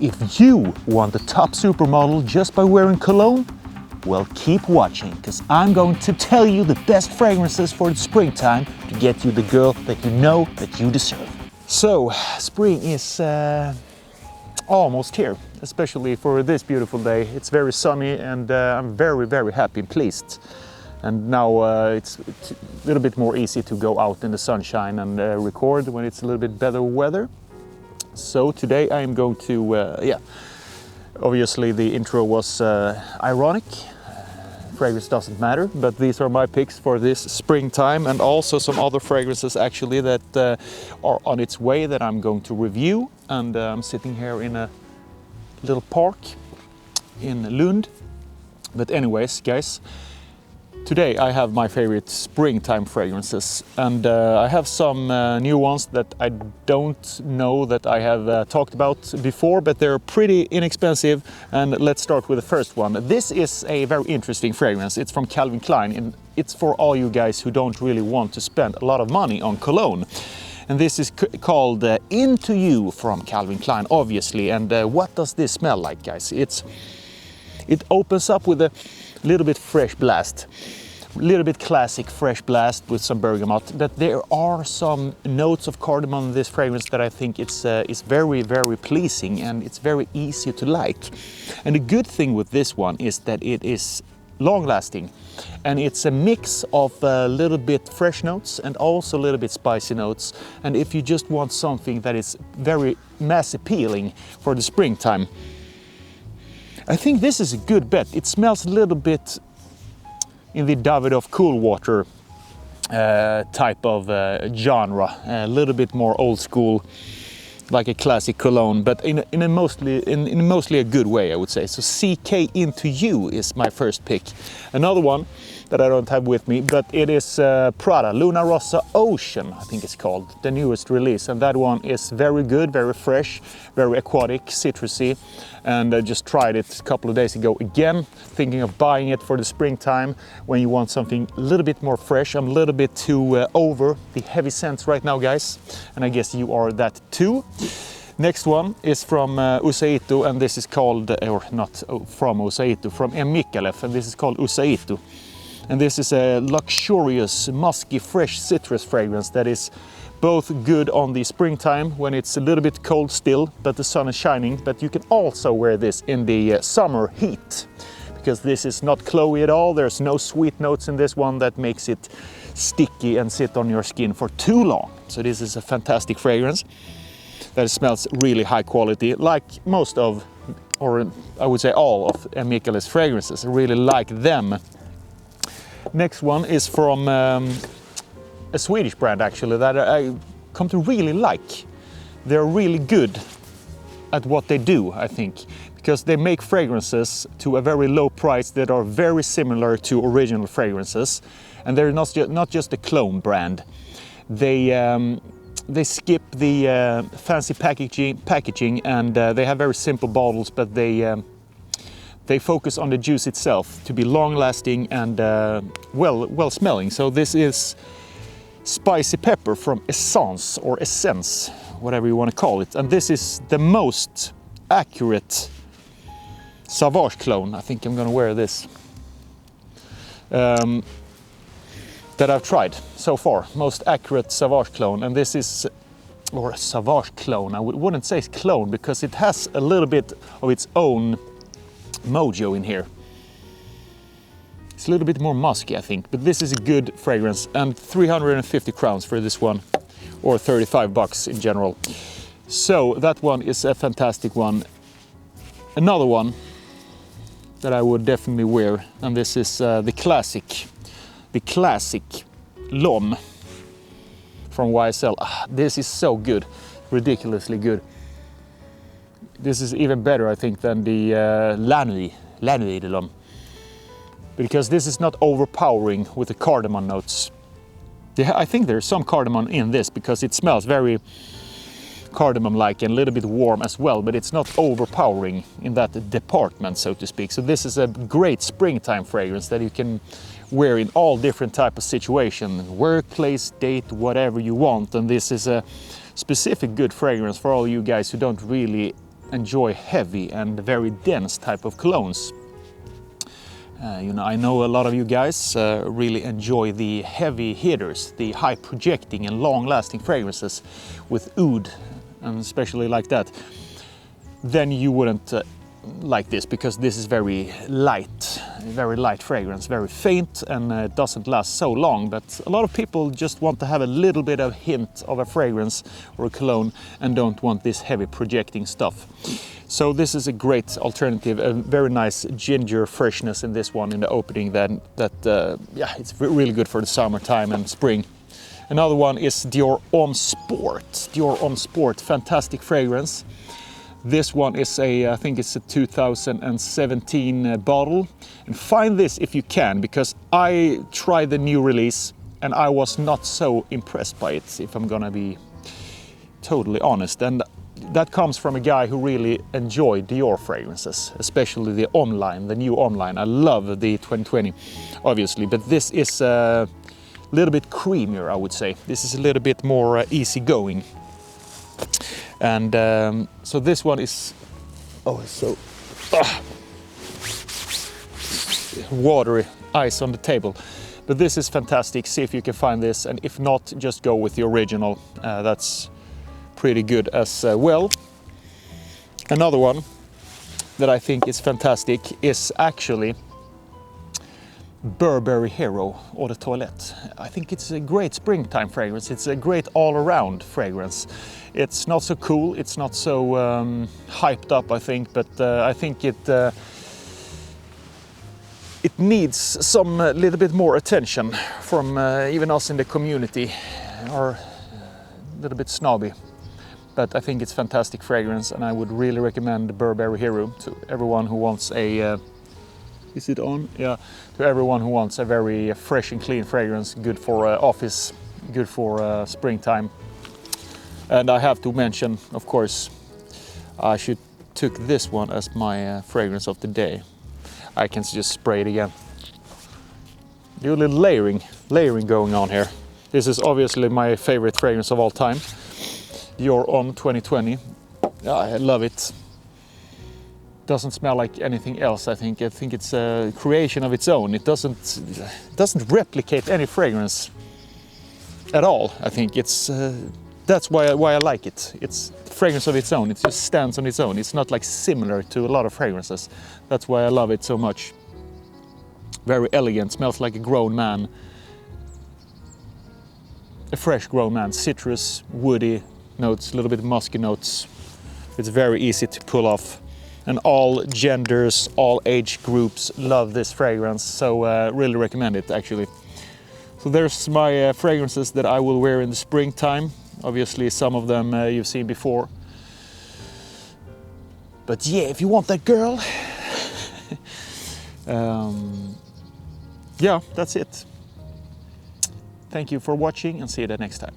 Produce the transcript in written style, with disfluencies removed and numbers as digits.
If you want the top supermodel just by wearing cologne, well, keep watching, because I'm going to tell you the best fragrances for the springtime to get you the girl that you know that you deserve. So, spring is almost here, especially for this beautiful day. It's very sunny and I'm very, very happy and pleased. And now it's a little bit more easy to go out in the sunshine and record when it's a little bit better weather. So today I am going to, obviously the intro was ironic. Fragrance doesn't matter, but these are my picks for this springtime, and also some other fragrances actually that are on its way that I'm going to review. And I'm sitting here in a little park in Lund. But anyways, guys, today I have my favorite springtime fragrances, and I have some new ones that I don't know that I have talked about before, but they're pretty inexpensive. And let's start with the first one. This is a very interesting fragrance. It's from Calvin Klein, and it's for all you guys who don't really want to spend a lot of money on cologne. And this is called Into You from Calvin Klein, obviously. And what does this smell like, guys? It opens up with a little bit fresh blast, a little bit classic fresh blast with some bergamot. But there are some notes of cardamom in this fragrance that I think it's very, very pleasing, and it's very easy to like. And the good thing with this one is that it is long lasting, and it's a mix of a little bit fresh notes and also a little bit spicy notes. And if you just want something that is very mass appealing for the springtime, I think this is a good bet. It smells a little bit in the Davidoff Cool Water type of genre, a little bit more old school, like a classic cologne, but in a mostly a good way, I would say. So CK Into You is my first pick. Another one that I don't have with me, but it is Prada Luna Rossa Ocean, I think it's called, the newest release. And that one is very good, very fresh, very aquatic, citrusy. And I just tried it a couple of days ago again, thinking of buying it for the springtime when you want something a little bit more fresh. I'm a little bit too over the heavy scents right now, guys, and I guess you are that too. Next one is from Usaito, and this is called, or not from Usaito, from M. Micallef, and this is called Usaito. And this is a luxurious, musky, fresh citrus fragrance that is both good on the springtime when it's a little bit cold still, but the sun is shining. But you can also wear this in the summer heat, because this is not cloyy at all. There's no sweet notes in this one that makes it sticky and sit on your skin for too long. So this is a fantastic fragrance that smells really high quality, like most of, or I would say all of M. Micallef's fragrances. I really like them. Next one is from a Swedish brand, actually, that I come to really like. They're really good at what they do, I think, because they make fragrances to a very low price that are very similar to original fragrances. And they're not just a clone brand. They skip the fancy packaging, and they have very simple bottles, but they focus on the juice itself to be long-lasting and well smelling. So this is Spicy Pepper from Essence, or Essence, whatever you want to call it. And this is the most accurate Sauvage clone. I think I'm going to wear this. That I've tried so far. Most accurate Sauvage clone. And this is, or a Sauvage clone, I wouldn't say it's clone, because it has a little bit of its own mojo in here. It's a little bit more musky, I think, but this is a good fragrance, and 350 crowns for this one, or 35 bucks in general. So that one is a fantastic one. Another one that I would definitely wear, and this is the classic L'Homme from YSL. This is so good, ridiculously good. This is even better, I think, than the La Nuit de l'Homme, because this is not overpowering with the cardamom notes. I think there's some cardamom in this, because it smells very cardamom-like and a little bit warm as well, but it's not overpowering in that department, so to speak. So this is a great springtime fragrance that you can wear in all different type of situations, workplace, date, whatever you want. And this is a specific good fragrance for all you guys who don't really enjoy heavy and very dense type of colognes. You know, I know a lot of you guys really enjoy the heavy hitters, the high projecting and long lasting fragrances with oud, and especially like that. Then you wouldn't like this, because this is very light fragrance, very faint, and it doesn't last so long. But a lot of people just want to have a little bit of hint of a fragrance or a cologne and don't want this heavy projecting stuff. So this is a great alternative, a very nice ginger freshness in this one in the opening. Yeah, it's really good for the summertime and spring. Another one is Dior Homme Sport. Dior Homme Sport, fantastic fragrance. This one is I think it's a 2017 bottle. And find this if you can, because I tried the new release and I was not so impressed by it, if I'm gonna be totally honest. And that comes from a guy who really enjoyed Dior fragrances, especially the Homme line, the new Homme line. I love the 2020, obviously, but this is a little bit creamier, I would say. This is a little bit more easygoing. And so this one is, watery, ice on the table. But this is fantastic. See if you can find this, and if not, just go with the original. That's pretty good as well. Another one that I think is fantastic is actually Burberry Hero Eau de Toilette. I think it's a great springtime fragrance. It's a great all-around fragrance. It's not so cool, it's not so hyped up, I think, but I think it needs some little bit more attention from even us in the community, or a little bit snobby. But I think it's fantastic fragrance, and I would really recommend the Burberry Hero to everyone who wants a is it on? Yeah, to everyone who wants a very fresh and clean fragrance, good for office, good for springtime. And I have to mention, of course, I should took this one as my fragrance of the day. I can just spray it again. Do a little layering going on here. This is obviously my favorite fragrance of all time, Dior Homme 2020. I love it. Doesn't smell like anything else. I think it's a creation of its own. It doesn't replicate any fragrance at all. I think it's that's why I like it. It's fragrance of its own. It just stands on its own. It's not like similar to a lot of fragrances. That's why I love it so much. Very elegant. Smells like a grown man. A fresh grown man. Citrus, woody notes, a little bit musky notes. It's very easy to pull off. And all genders, all age groups love this fragrance, so really recommend it, actually. So there's my fragrances that I will wear in the springtime. Obviously some of them you've seen before. But yeah, if you want that girl, yeah, that's it. Thank you for watching, and see you the next time.